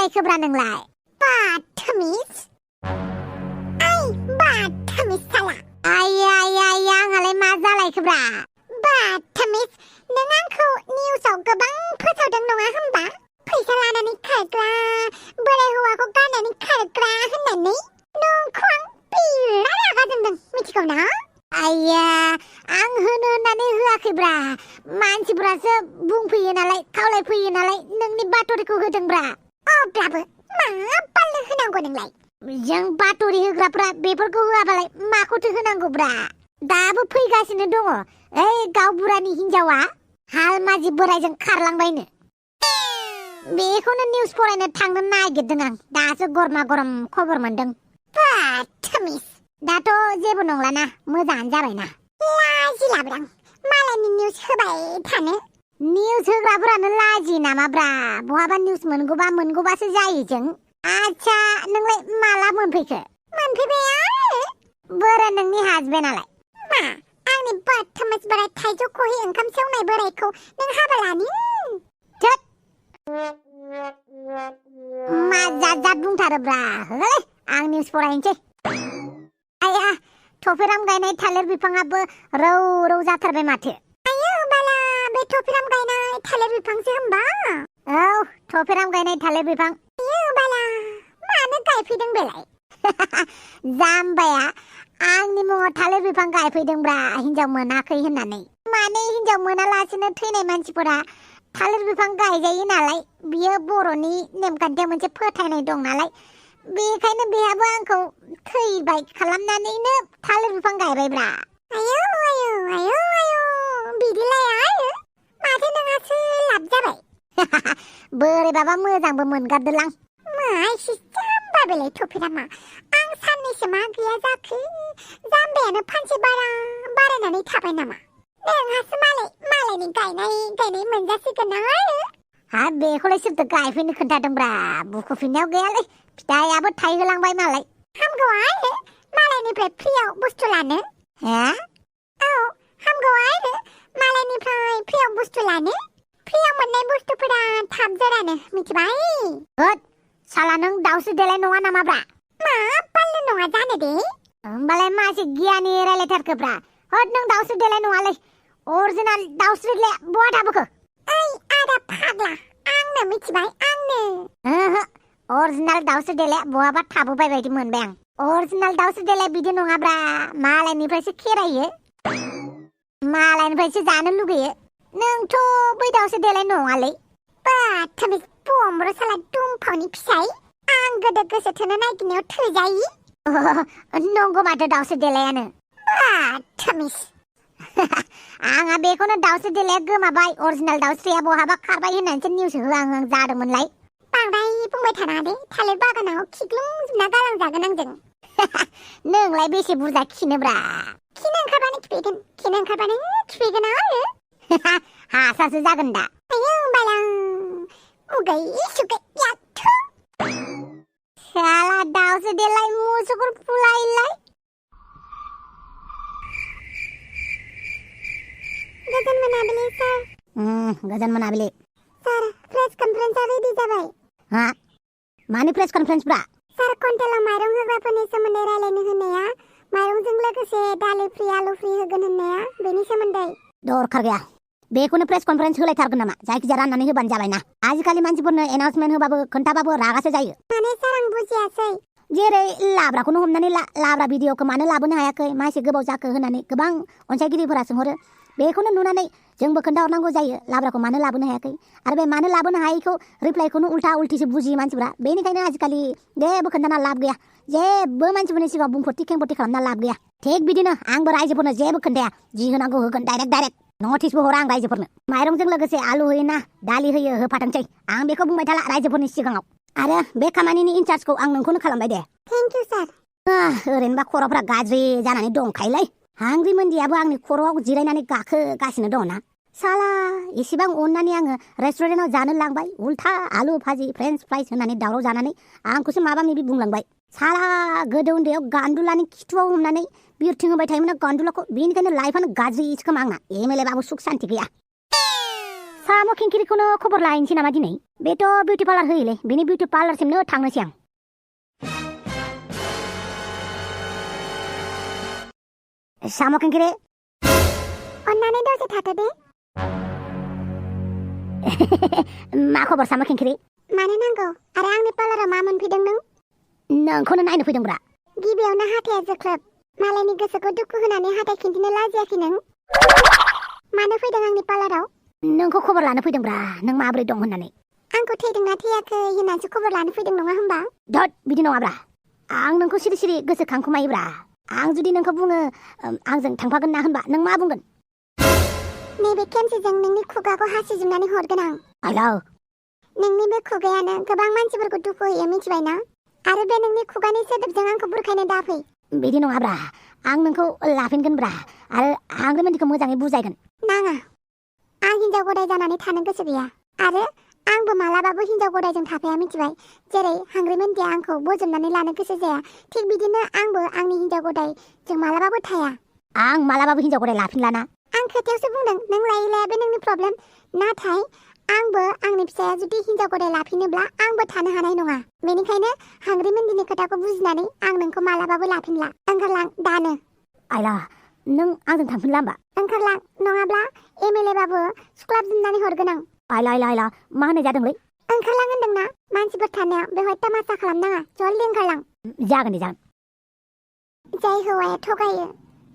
जालायखोब्रा नोंलाय बाथमिस ओइ बाथमिस साला आया आंहालाय मा जालायखोब्रा बाथमिस नों आंखौ निउसाव गोबां फोसावदों नङा होमबा फैसा लानानै खारग्रा बोराय हौवाखौ गारनानै खारग्रा होननानै नोंखौ आं बिराद रागा जोंदों मिथिगौ ना आया आं होनो होननानै होआखैब्रा मानसिफोरासो बुंफैयो नालाय खावलायफैयो नालाय नोंनि बातरिखौ होदोंब्रा अब्लाबो मा बालनो होनांगौ नोंलाय जों बातरि होग्राफ्रा बेफोरखौ होआबालाय माखौथो होनांगौब्रा दाबो फैगासिनो दङ ओइ गावबुरानि हिनजावा हालमाजि बोरायजों खारलांबायनो बेखौनो निउस फरायनो थांनो नागिरदों आं दासो गरमा गरम खबर मोनदों बाथमिस दाथ' जेबो नंलाना मोजाङानो जाबायना लाजि लाब्रां मालायनि निउस होबाय थानो निउस होग्राफोरानो लाजि नामाब्रा बहाबा निउस मोनगौबासो जायो जों आच्छा नोंलाय माला मोनफैखो मोनफैबाय आरो बोरो नोंनि हासबेन्डआलाय मा आंनि बाथमिस बोराय थाइजौ खहे ओंखाम सेवनाय बोरायखौ नों हाबा लानो थोद मा जात बुंथारोब्रा होलै आं निउस फरायनोसै आया थफेराम गायनाय थालिर बिफाङाबो रौ रौ जाथारबाय माथो आयो बाला बे थफेराम गायनाय थालिर बिफांसो होमबा औ थफेराम गायनाय थालिर बिफां आयो बाला मानो गायफैदों बेलाय जाम्बाया आंनि मुङाव थालिर बिफां गायफैदोंब्रा हिनजाव मोनाखै होननानै माने हिनजाव मोनालासिनो थैनाय मानसिफोरा थालिर बिफां गायजायो नालाय बियो बर'नि नेमखान्थियाव मोनसे फोथायनाय दं नालाय बेखायनो बेहाबो आंखौ थैबाय खालामनानैनो थालिर बिफां गायबायब्रा आयौ बिदिलाय आयो माथो नोंहासो लाब जाबाय बोरैबाबा मोजांबो मोनगारदोलां माइसि जाम्बा बेलाय थफेरामा आं साननैसो मा गैया जाखो जाम्बायानो फानसे बारायनानै थाबाय नामा नोंहासो मालायनि गायनाय मोनजासिगोन आरो हा बेखौलाय सोरथो गायफैनो खोन्थादोंब्रा बुखुफिननायाव गैयालै फिथाइयाबो थाइहोलांबाय मालाय हामगौ आरो मालायनिफ्राय फ्रियाव बुस्थु लानो हे औ हामगौ आरो मालायनिफ्राय फ्रियाव बुस्थु लानो फ्रियाव मोननाय बुस्थुफोरा थाब जोरानो मिथिबाय होद साला नों दाउस्रि देलाय नङा नामाब्रा मा पाल्लु नङा जानो दे होमबालाय मासे गियानि रायलायथारखोब्रा होद नों दाउस्रि देलाय नङालै अरिजिनाल दाउस्रि देलाय बहा थाबोखो ओइ आदा फाग्ला आंनो मिथिबाय आंनो ओहो अरिजिनाल दाउस्रि देलाय बहाबा थाबोबाय बायदि मोनबाय आं अरिजिनाल दाउस्रि देलाय बिदि नङाब्रा मालायनिफ्रायसो खेरायो मालायनिफ्रायसो जानो लुगैयो नोंथ' बै दाउस्रि देलाय नङालै बाथमिस बमब्र साला दुमफावनि फिसाय आं गोदो गोसो थोनो नागिरनायाव थोजायि नंगौ माथो दाउस्रि देलायानो बाथमिस आंहा बेखौनो दाउस्रि देलाया गोमाबाय अरिजिनाल दाउस्रिया बहाबा खारबाय होननानैसो निउस होआं जादोंमोनलाय बांद्राय बुंबाय थानाङा दे थालिर बागानाव खिग्लुंजोबना गालांजागोन आंजों नोंलाय बेसे बुरजा खिनोब्रा खिनो ओंखारबानो खिफैगोन आरो हासासो जागोन दा आयौ बालां उगै सुगै याथु साला दाउस्रि देलाय मुसुगुर फुलायलाय गोजोन मोनाबिलि सार गोजोन मोनाबिलि सार प्रेस कन्फारेन्सआ रेडि जाबाय हा मानि प्रेस कन्फारेन्स ब्रा सार कन्टेलाव माइरं होग्राफोरनि सोमोन्दै रायलायनो होननाया माइरंजों लोगोसे दालि फ्रि आलु फ्रि होगोन होननाया बेनि सोमोन्दै दरखार गैया बेखौनो प्रेस कन्फारेन्स होलायथारगोन नामा जायखिजाया राननानै होबानो जाबाय ना आजिखालि मानसिफोरनो एनाउन्समेन्ट होबाबो खोन्थाबाबो रागासो जायो माने सार आं बुजियासै जेरै लाब्राखौनो हमनानै लाब्रा भिडिअखौ मानो लाबोनो हायाखै मासे गोबाव जाखो होननानै गोबां अनसायगिरिफोरा सोंहरो बेखौनो नुनानै जोंबो खोन्थाहरनांगौ जायो लाब्राखौ मानो लाबोनो हायाखै आरो बे मानो लाबोनो हायैखौ रिप्लाइखौनो उल्था उल्टिसो बुजियो मानसिफ्रा बेनिखायनो आजिखालि जेबो खोन्थाना लाब गैया जेबो मानसिफोरनि सिगाङाव बुंफोरथि खेंफोरथि खालामना लाब गैया थिग बिदिनो आंबो रायजोफोरनो जेबो खोन्थाया जि होनांगौ होगोन डाइरेक्ट नटिसबो हरा आं रायजोफोरनो माइरंजों लोगोसे आलु होयोना दालि होयो होफाथोंसै आं बेखौ बुंबाय थाला रायजोफोरनि सिगाङाव आरो बे खामानिनि इनचार्जखौ आं नोंखौनो खालामबाय दे थेंक इउ सार ओरैनोबा खर'फ्रा गाज्रि जानानै दंखायोलै हांग्रि मोन्दियाबो आंनि खर'आव जिरायनानै गाखोगासिनो दंना साला इसेबां अननानै आङो रेस्टुरेन्टाव जानो लांबाय उल्था आलु भाजि फ्रेन्स फ्राइस होनानै दावराव जानानै आंखौसो माबा माबि बुंलांबाय साला गोदो उन्दैयाव गान्दुलानि खिथुआव हमनानै बिरथिं होबाय थायोमोन गान्दुलाखौ बेनिखायनो लाइफआनो गाज्रि खोमा आंना एमएलए बाबो सुख शान्ति गैया साम' खिंखिरिखौनो खबर लाहैनोसै नामा दिनै बेथ' बिउटि पार्लार होयोलै बेनि बिउटि पार्लारसिमनो थांनोसै आं साम' खिंखिरि अन्नानै दसे थाथ' दे मा खबर साम' खिंखिरि मानो नांगौ आरो आंनि पार्लाराव मा मोनफैदों नों नोंखौनो नायनो फैदोंब्रा गिबियावनो हाथाया जोख्लोब मालायनि गोसोखौ दुखु होनानै हाथाय खिन्थिनो लाजियाखै नों मानो फैदों आंनि पार्लाराव नोंखौ खबर लानो फैदोंब्रा नों माबोरै दं होननानै आंखौ थैदोंना थैयाखै होननानैसो खबर लानो फैदों नङा होमबा धत बिदि नङाब्रा आं नोंखौ सिरि सिरि गोसोखांखुमायोब्रा आं जुदि नोंखौ बुङो आंजों थांफागोन ना होनबा नों मा बुंगोन नैबे खेमसेजों नोंनि खुगाखौ हासिजोबनानै हरगोन आं हेलौ नोंनि बे खुगायानो गोबां मानसिफोरखौ दुखु होयो मिथिबायना आरो बे नोंनि खुगानि सोदोबजों आंखौ बुरखायनो दाफै बिदि नङाब्रा आं नोंखौ लाफिनगोनब्रा आरो आं रेमेन्दिखौ मोजाङै बुजायगोन नाङा आं हिन्जाव गदाय जानानै थानो गोसो गैया आरो आंबो मालाबाबो हिन्जाव गदायजों थाफाया मिथिबाय जेरै हांग्रिमेन्दिया आंखौ बोजबनानै लानो गोसो जाया थिग बिदिनो आंबो आंनि हिन्जाव गदायजों मालाबाबो थाया आं मालाबाबो हिन्जाव गदाय लाफिनलाना आं खोथायावसो बुंदों नों लायै लाया बे नोंनि प्रब्लेम नाथाय आंबो आंनि फिसाया जुदि हिन्जाव गदाय लाफिनोब्ला आंबो थानो हानाय नङा बेनिखायनो हांग्रिमेन्दिनि खोथाखौ बुजिनानै आं नोंखौ मालाबाबो लाफिनला ओंखारलां दानो आइला नों आंजों थांफिनला होमबा ओंखारलां नङाब्ला एमएलए बाबो सुख्लाबजोबनानै हरगोन आं आइला मा होननाय जादोंलै ओंखारलां होनदोंना मानसिफोर थानायाव बेवहाय तामासा खालामनाङा जल्दि ओंखारलां जागोन दे जागोन जाय हौवाया थगायो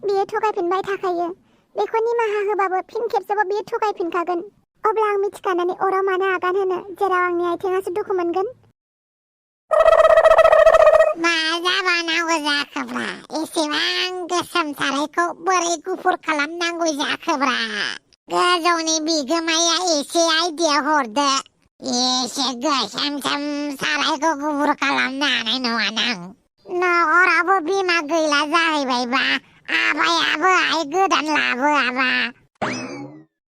बियो थगायफिनबाय थाखायो बेखौ निमाहा होबाबो फिन खेबसेबाव बियो थगायफिनखागोन अब्ला आं मिथिखानानै अराव मानो आगान होनो जेराव आंनि आथिङासो दुखु मोनगोन मा जाबावनांगौ जाखोब्रा एसेबां गोसोम सारायखौ बोरै गुफुर खालामनांगौ जाखोब्रा गोजौनि बिगोमाया एसे आइडिया हरदो एसे गोसोम सारायखौ गुफुर खालामनो हानाय नङा नों न'खरावबो बिमा गैला जाहैबायबा आबायाबो आइ गोदान लाबोआबा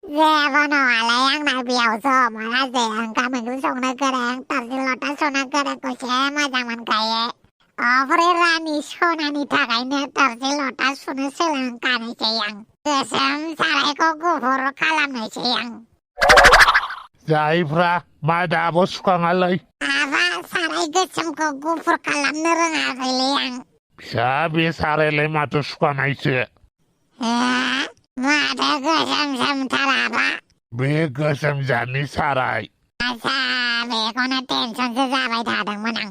जेबो नङालाय आंना बेयावसो माखासे ओंखाम ओंख्रि संनो गोरों थोरसि लथा सुनो गोरोंखौसो मोजां मोनखायो ओमफ्राय रानि सनानि थाखायनो थोरसि लथा सुनो सोलोंखानोसै आं गोसोम सारायखौ गुफुर खालामनोसै आं जायफ्रा मा दाबो सुखाङालै आबा साराय गोसोमखौ गुफुर खालामनो रोङाखैलै आं फिसा बे सारायलाय माथो सुखानायसो माथो गोसोम सोमथाराबा बे गोसोम जातनि साराय आच्छा बेखौनो टेनसनसो जाबाय थादोंमोन आं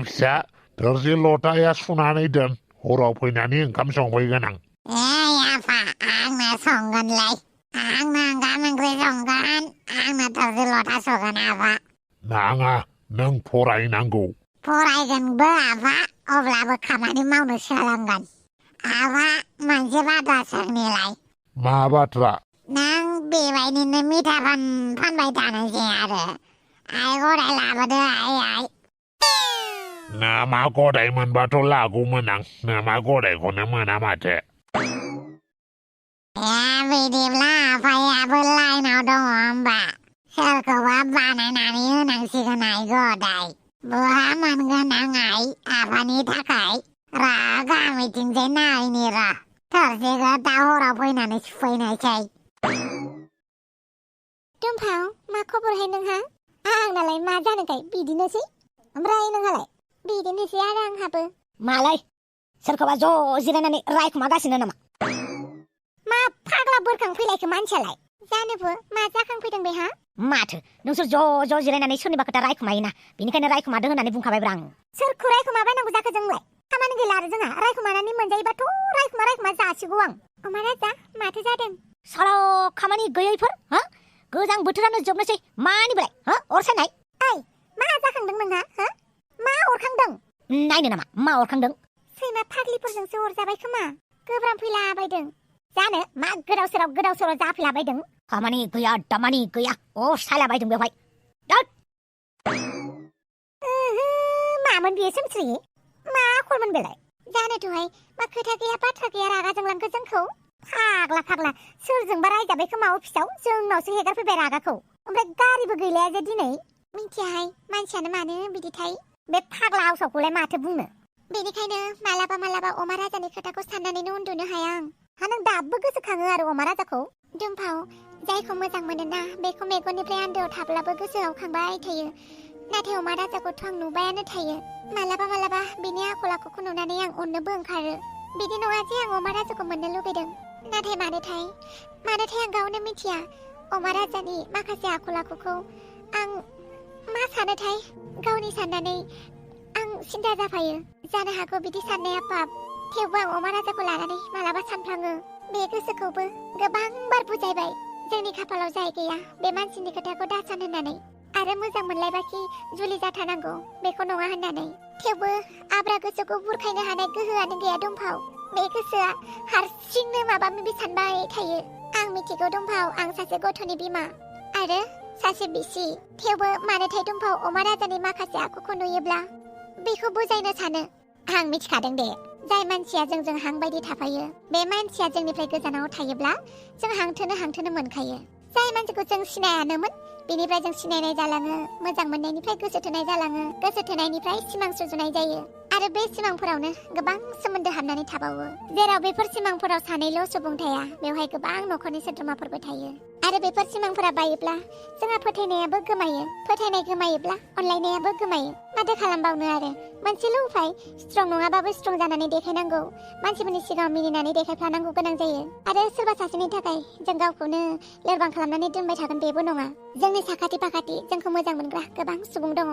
फिसा थोरसि लथाया सुनानै दोन हराव फैनानै ओंखाम संफैगोन आं आफा आंनो संगोनलै आंनो ओंखाम ओंख्रि संगोन आंनो थोरसि लथा सुगोन आफा नाङा नों फरायनांगौ फरायगोनबो आफा अब्लाबो खामानि मावनो सोलोंगोन आफा मोनसे बाथ्रा सोंनिलाय मा बाथ्रा नों बेबायदिनो मिथा फानबाय थानोसै आरो आइ गदाय लाबोदो आइ नामा गदाय मोनबाथ' लागौमोन आं नामा गदायखौनो मोना माथो बिदिब्ला आफायाबो लाइनाव दङ होमबा सोरखौबा बानायनानै होनांसिगोन आइ गदाय बहा मोनगोन आं आइ आफानि थाखाय गामिथिंजाय नायनि र' थोरसिखौ दा हराव फैनानै सुफैनोसै दुमफाव मा खबरहाय नोंहा आंनालाय मा जानोखाय बिदिनोसै ओमफ्राय नोंहालाय बिदिनोसै आरो आंहाबो मालाय सोरखौबा ज' जिरायनानै रायखुमागासिनो नामा मा फाग्ला बोरखांफैलायखो मानसियालाय जानोबो मा जाखांफैदों बेहा माथो नोंसोर ज' जिरायनानै सोरनिबा खोथा रायखुमायोना बेनिखायनो रायखुमादो होननानै बुंखाबायब्रा आं सोरखौ रायखुमाबायनांगौ जाखो जोंलाय खामानि गैला आरो जोंहा रायखुमानानै मोनजायोबाथ' रायखुमा जासिगौ आं अमा राजा माथो जादों सारा खामानि गैयैफोर गोजां बोथोरानो जोबनोसै मानिफ्राय अर सायनाय ओइ मा जाखांदों नोंहा मा अरखांदों नायनो नामा मा अरखांदों सैमा फाग्लिफोरजोंसो अरजाबाय खोमा गोब्राब फैलाबायदों जानो मा गोदाव सोराव जाफैलाबायदों खामानि गैया दामानि गैया अर सायलाबायदों बेवहाय मामोन बेयो सोमस्रि मा आखलमोन बेलाय जानोथ'हाय मा खोथा गैया बाथ्रा गैया रागा जोंलांखो जोंखौ फाग्ला सोरजोंबा रायजाबाय खोमा अफिसाव जोंनावसो हेगारफैबाय रागाखौ ओमफ्राय गारिबो गैलाया जे दिनै मिन्थियाहाय मानसियानो मानो बिदिथाय बे फाग्ला हाउसावखौलाय माथो बुंनो बेनिखायनो मालाबा अमा राजानि खोथाखौ साननानैनो उन्दुनो हाया आं नों दाबो गोसोखाङो आरो अमा राजाखौ दुमफाव जायखौ मोजां मोनोना बेखौ मेगननिफ्राय आन्दोआव थाब्लाबो गोसोआव खांबाय थायो नाथाय अमा राजाखौथ' आं नुबायानो थायो मालाबा मालाबा बिनि आखल आखुखौ नुनानै आं अननोबो ओंखारो बिदि नङा जे आं अमा राजाखौ मोननो लुगैदों नाथाय मानोथाय आं गावनो मिथिया अमा राजानि माखासे आखल आखुखौ आं मा सानोथाय गावनि साननानै आं सिन्था जाफायो जानो हागौ बिदि साननाया पाप थेवबो आं अमा राजाखौ लानानै मालाबा सानफ्लाङो बे गोसोखौबो गोबां बार बुजायबाय जोंनि खाफालाव जाय गैया बे मानसिनि खोथाखौ दासान होननानै आरो मोजां मोनलायबाखि जुलि जाथारनांगौ बेखौ नङा होननानै थेवबो आब्रा गोसोखौ बुरखायनो हानाय गोहोआनो गैया दुमफाव बे गोसोआ हारसिंनो माबा माबि सानबाय थायो आं मिथिगौ दुमफाव आं सासे गथ'नि बिमा आरो सासे बिसि थेवबो मानोथाय दुमफाव अमा राजानि माखासे आखुखौ नुयोब्ला बेखौ बुजायनो सानो आं मिथिखादों दे जाय मानसिया जोंजों हां बायदि थाफायो बे मानसिया जोंनिफ्राय गोजानाव थायोब्ला जों हांथोनो मोनखायो जाय मानसिखौ जों सिनायानोमोन बेनिफ्राय जों सिनायनाय जालाङो मोजां मोननायनिफ्राय गोसो थोनाय जालाङो गोसो थोनायनिफ्राय सिमां सुजुनाय जायो आरो बे सिमांफोरावनो गोबां सोमोन्दो हाबनानै थाबावो जेराव बेफोर सिमांफोराव सानैल' सुबुं थाया बेवहाय गोबां न'खरनि सोद्रोमाफोरबो थायो आरो बेफोर सिमांफोरा बायोब्ला जोंहा फोथायनायाबो गोमायो फोथायनाय गोमायोब्ला अनलायनायाबो गोमायो माथो खालामबावनो आरो मोनसेल' उफाय स्ट्रं नङाबाबो स्ट्रं जानानै देखायनांगौ मानसिफोरनि सिगाङाव मिनिनानै देखायफ्लानांगौ गोनां जायो आरो सोरबा सासेनि थाखाय जों गावखौनो लोरबां खालामनानै दोनबाय थागोन बेबो नङा जोंनि साखाथि फाखाथि जोंखौ मोजां मोनग्रा गोबां सुबुं दङ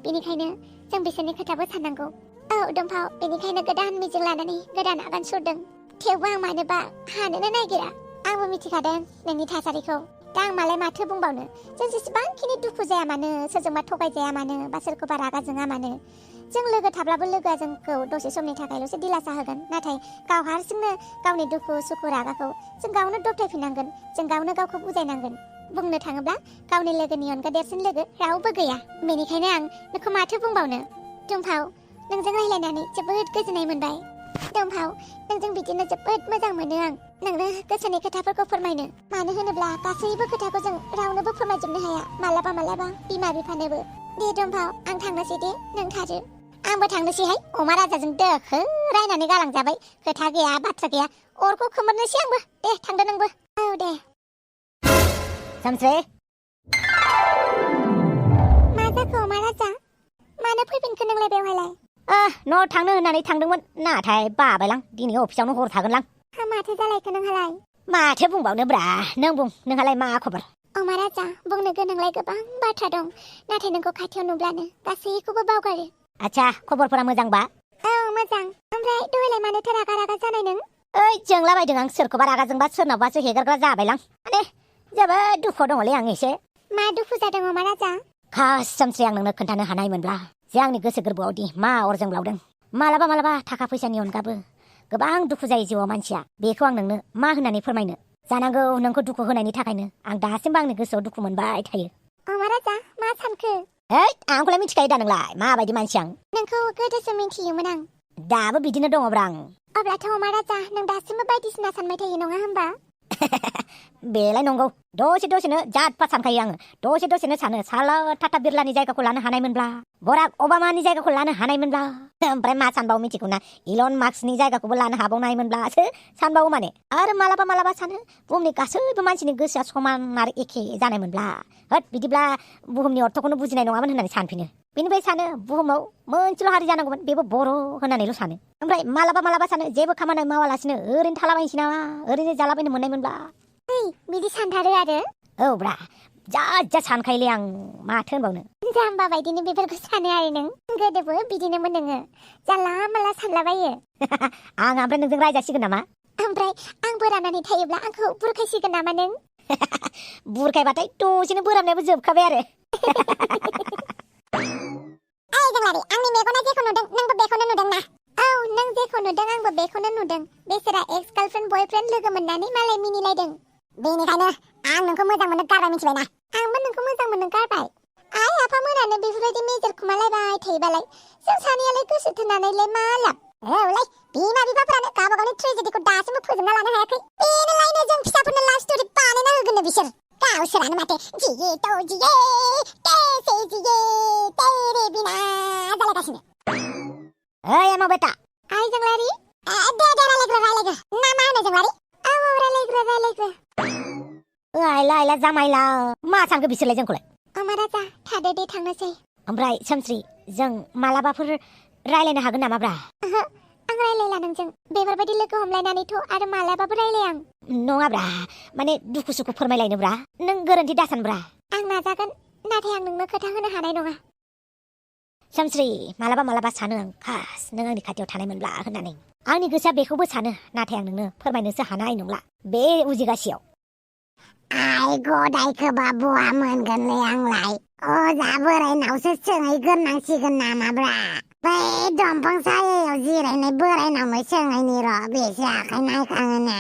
बेनिखायनो जों बिसोरनि खोथाबो साननांगौ औ दुमफाव बेनिखायनो गोदान मिजिं लानानै गोदान आगान सुरदों थेवबो आं मानोबा हानोनो नागिरा आंबो मिथिखादों नोंनि थासारिखौ दा आं मालाय माथो बुंबावनो जों जेसेबांखिनि दुखु जाया मानो सोरजोंबा थगायजाया मानो बा सोरखौबा रागा जोङा मानो जों लोगो थाब्लाबो लोगोआ जोंखौ दसे समनि थाखायल'सो दिलासा होगोन नाथाय गाव हारसिंनो गावनि दुखु सुखु रागाखौ जों गावनो दबथायफिननांगोन जों गावनो गावखौ बुजायनांगोन बुंनो थाङोब्ला गावनि लोगोनि अनगा देरसिन लोगो रावबो गैया बेनिखायनो आं नोंखौ माथो बुंबावनो दुमफाव नोंजों रायज्लायनानै जोबोद गोजोननाय मोनबाय दुमफाव नोंजों बिदिनो जोबोद मोजां मोनो आं नोंनो गोसोनि खोथाफोरखौ फोरमायनो मानो होनोब्ला गासैबो खोथाखौ जों रावनोबो फोरमायजोबनो हाया मालाबा बिमा बिफानोबो दे दुमफाव आं थांनोसै दे नों थादो आंबो थांनोसैहाय अमा राजाजों दोखो रायनानै गालांजाबाय खोथा गैया बाथ्रा गैया अरखौ खोमोरनोसै आंबो दे थांदो नोंबो औ दे सामस्रे मा जाखो अमा राजा मानो फैफिनखो नोंलाय बेवहायलाय न' थांनो होननानै थांदोंमोन नाथाय बाबायलां दिनै अफिसावनो हर थागोनलां माथो जालायखो नोंहालाय माथो बुंबावनोब्रा नों बुं नोंहालाय मा खबर अमा राजा बुंनो गोनांलाय गोबां बाथ्रा दं नाथाय नोंखौ खाथियाव नुब्लानो गासैखौबो बावगारो आच्छा खबरफोरा मोजांबा औ मोजां ओमफ्राय दहायलाय मानोथो रागा जानाय नों ओइ जोंलाबायदों आं सोरखौबा रागा जोंबा सोरनावबासो हेगारग्रा जाबायलां माने जोबोद दुखुआव दङलै आं एसे मा दुखु जादों अमा राजा खासमसै आं नोंनो खोन्थानो हानायमोनब्ला जे आंनि गोसो गोरबोआवदि मा अरजों ब्लावदों मालाबा थाखा फैसानि अनगाबो गोबां दुखु जायो जिउआव मानसिया बेखौ आं नोंनो मा होननानै फोरमायनो जानांगौ नोंखौ दुखु होनायनि थाखायनो आं दासिमबो आंनि गोसोआव दुखु मोनबाय थायो अमा राजा मा सानखो आंखौलाय मिथिखायो दा नोंलाय माबायदि मानसि आं नोंखौ गोदोसो मिन्थियोमोन आं दाबो बिदिनो दङब्रा आं अब्लाथ' अमा राजा नों दासिमबो बायदिसिना सानबाय थायो नङा होमबा बेलाय नंगौ दसेनो जात पात सानखायो आङो दसेनो सानो साला टाटा बिरलानि जायगाखौ लानो हानायमोनब्ला बराक अबामानि जायगाखौ लानो हानायमोनब्ला ओमफ्राय मा सानबावो मिथिगौना इलन मास्कनि जायगाखौबो लानो हाबावनायमोनब्लासो सानबावो माने आरो मालाबा सानो बुहुमनि गासैबो मानसिनि गोसोआ समान आरो एखे जानायमोनब्ला होद बिदिब्ला बुहुमनि अर्थखौनो बुजिनाय नङामोन होननानै सानफिनो बेनिफ्राय सानो बुहुमाव मोनसेल' हारि जानांगौमोन बेबो बर' होननानैल' सानो ओमफ्राय मालाबा सानो जेबो खामानि मावालासिनो ओरैनो थालाबायनोसै नामा ओरैनो जालाबायनो मोननायमोनब्ला बिदि सानथारो आरो औ ब्रा जा सानखायोलै आं माथो होनबावनो जाम्बा बायदिनो बेफोरखौ सानो आरो नों गोदोबो बिदिनोमोन नोङो जानला माला सानलाबायो आं ओमफ्राय नोंजों रायजासिगोन नामा ओमफ्राय आं बोराबनानै थायोब्ला आंखौ बुरखायसिगोन नामा नों बुरखायबाथाय दसेनो बोराबनायाबो जोबखाबाय आरो जोंलारि आंनि मेगना जेखौ नुदों नोंबो बेखौनो नुदों ना औ नों जेखौ नुदों आंबो बेखौनो नुदों बेसोरा एक्स गार्लफ्रेन्ड बयफ्रेन्ड लोगो मोननानै मालाय मिनिलायदों बेनिखायनो आं नोंखौ मोजां मोननो गारबाय मिथिबायना आंबो नोंखौ मोजां मोननो गारबाय आइ आफामोनानो बेफोरबायदि मेजर खुमालायबाय थायोबालाय जों सानैयालाय गोसो थोनानैलाय मा लाब औलाय बिमा बिफाफोरानो गावबा गावनि ट्रेजेडिखौ दासिमबो फोजोबना लानो हायाखै बेनोलायनो जों फिसाफोरनो लाभ स्ट'रि बानायना होगोननो बिसोर गावसोरानो माथो जिये तो जिये कैसे जिये तेरे बिना जालायगासिनो ओइ एमा बेटा आइ जोंलारि दे रायलायग्रा ना मा होनो जोंलारि औ रायलायग्रा आइला जामाइला मा सानखो बिसोरलाय जोंखौलाय राजा थादो दे थांनोसै ओमफ्राय सोमस्रि जों मालाबाफोर रायलायनो हागोन नामाब्रा आं रायलायला नोंजों बेफोरबायदि लोगो हमलायनानैथ' आरो मालाबाबो रायलाया आं नङाब्रा माने दुखु सुखु फोरमायलायनोब्रा नों गोरोन्थि दासानब्रा आं नाजागोन नाथाय आं नोंनो खोथा होनो हानाय नङा सोमस्रि मालाबा सानो आं खास नों आंनि खाथियाव थानायमोनब्ला होननानै आंनि गोसोआ बेखौबो सानो नाथाय आं नोंनो फोरमायनोसो हानाय नंला बे उजिगासेयाव आइ गदायखोबा बहा मोनगोनलै आंलाय अजा बोरायनावसो सोंहैग्रोनांसिगोन नामाब्रा बै दंफां सायायाव जिरायनाय बोरायनावनो सोंहैनि र' बेसो आखाइ नायखाङोना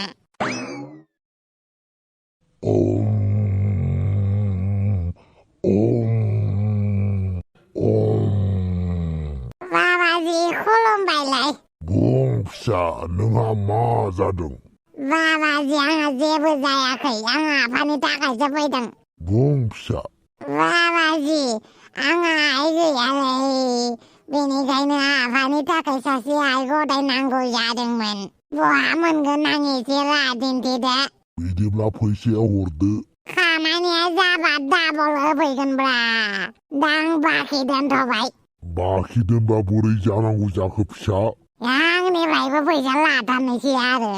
बाबाजि खुलुमबायलाय बुं फिसा नोंहा मा जादों बाबाजि आंहा जेबो जायाखै आं आफानि थाखायसो फैदों बुं फिसा बाबाजि आंहा आइ गैयालै बेनिखायनो आफानि थाखाय सासे आइ गदाय नांगौ जादोंमोन बहा मोनगोन आं एसे राहा दिन्थिदो बिदिब्ला फैसाया हरदो खामानिया जाबा डाबल होफैगोनब्रा दा आं बाखि दोनथ'बाय बाखि दोनबा बोरै जानांगौ जाखो फिसा आंनिफ्रायबो फैसा लाथारनोसै आरो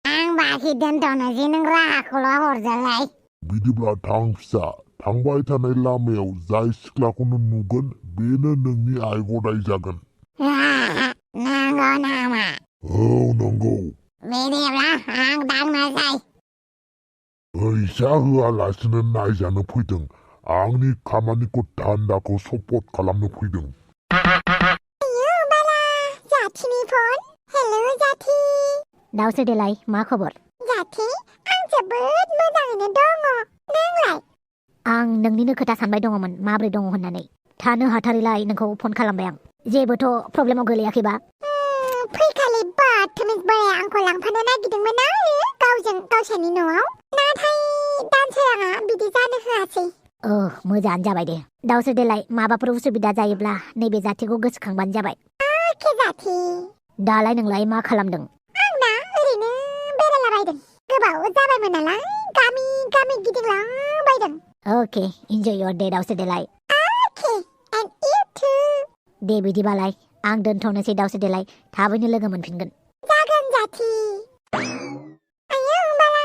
आं बाखि दोनथ'नोसै नों राहाखौल' हरदोलाय बिदिब्ला थां फिसा थांबाय थानाय लामायाव जाय सिख्लाखौनो नुगोन बेनो नोंनि आइ गदाय जागोन नंगौ नामा औ नंगौ बिदिब्ला आं थांनोसै फैसा होआलासिनो नायजानो फैदों आंनि खामानिखौ धान्दाखौ सपर्ट खालामनो फैदों जाथिनि फन हेलौ जाथि दाउसो देलाय मा खबर जाथि आं जोबोद मोजाङैनो दङ नोंलाय आं नोंनिनो खोथा सानबाय दङमोन माब्रै दङ होननानै थानो हाथारैलाय नोंखौ फन खालामबाय आं जेबोथ' प्रब्लेमाव गोलैयाखैबा फैखालि बाथमिस बोराया आंखौ लांफानो नागिरदोंमोन आरो गावसोरनि न'आव नाथाय दानसोराङा बिदि जानो होआसै मोजाङानो जाबाय दे दाउसो देलाय माबाफोर उसुबिदा जायोब्ला नैबे जाथिखौ गोसोखांबानो जाबाय जाथि दालाय नोंलाय मा खालामदों आं दा ओरैनो बेरायलाबायदों गोबाव जाबायमोन नालाय गामि गिदिंलाबायदों अके इन्जय योर डे दाउसो देलाय अके एन्ड इउ टु दे बिदिबालाय आं दोनथ'नोसै दाउसो देलाय थाबैनो लोगो मोनफिनगोन जागोन जाथि आयौ बाला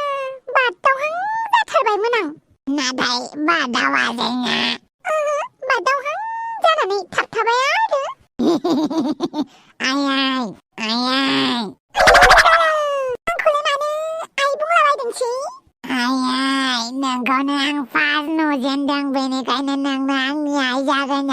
बादावहां जाथारबायमोन आं नाथाय बादावा जोंहा बादावहां जानानै थाबथाबाय आरो आंखौलाय मानो आइ बुंलाबायदोंसै नोंखौनो आं फार्स्ट नुजेनदों बेनिखायनो नोंनो आंनि आइ जागोन